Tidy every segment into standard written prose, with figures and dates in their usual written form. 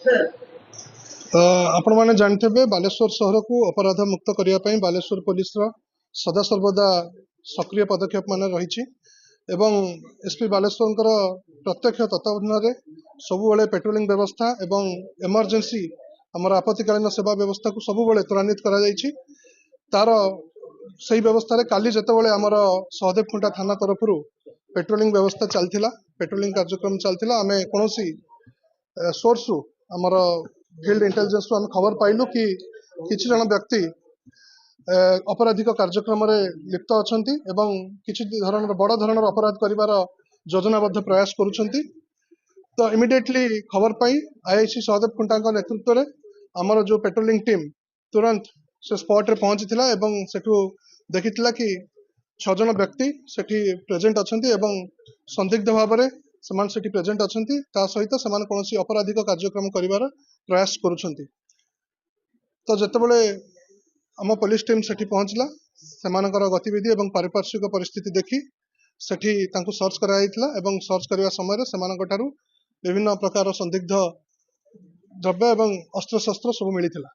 आपण मैंने जानते बालेश्वर सहर को अपराध मुक्त करने बालेश्वर पुलिस सदासर्वदा सक्रिय पदक्षेप मान रही एवं एसपी बालेश्वर प्रत्यक्ष तत्वावधान में सबुबले पेट्रोलिंग व्यवस्था एवं इमरजेंसी आमर आपत्तिकालीन सेवा व्यवस्था को सबुबले त्वरान्वित कर तार से व्यवस्था काली जितेबाला आमर सहदेव खुंटा थाना तरफ पेट्रोलिंग व्यवस्था चलता पेट्रोलिंग कार्यक्रम चलता आम कौन सोर्स आमर फील्ड इंटेलिजेंस आम खबर पाइलु कि किसी जन व्यक्ति अपराधिक कार्यक्रम लिप्त अच्छा किसी धरण बड़ धरण अपराध कर योजनाबद्ध प्रयास करुँच तो इमिडिएटली खबर पाई आईआईसी सहदेव खुंटा नेतृत्व में आमर जो पेट्रोलिंग टीम तुरंत से स्पॉट रे पहुंची सेठू देखी कि 6 जन व्यक्ति सेठी प्रेजेंट अच्छा संदिग्ध भाव में सेठी प्रेजेंट अच्छा सहित से कौन अपराधिक कार्यक्रम कर प्रयास करुँच तो जितेबाला आम पुलिस टीम सेठी पहुँचला सेमानकर गतिविधि एवं पारिपार्श्विक परिस्थिति देखी सेठी तांको सर्च कराइतला एवं सर्च करने समय से विभिन्न प्रकार संदिग्ध द्रव्य एवं अस्त्र शस्त्र सब मिलता।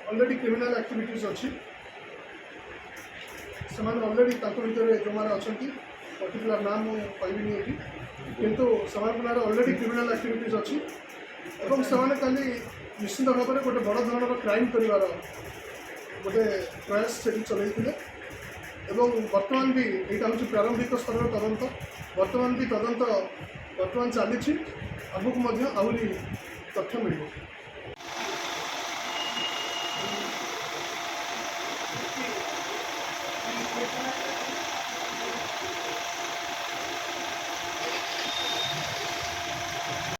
ऑलरेडी क्रिमिनल एक्टिविटीज अच्छी ऑलरेडी भितर जो मैंने अच्छा पर्टिकुलर नाम कहबी ये किंतु ऑलरेडी क्रिमिनल एक्टिविटीज अच्छी एवं से निश्चित भाव में गोटे बड़ धरण क्राइम कर गोटे प्रयास से चलते बर्तमान भी यहाँ हूँ प्रारंभिक स्तर तदंत बर्तमान भी तदंत बर्तमान चली आगक आहरी तथ्य मिल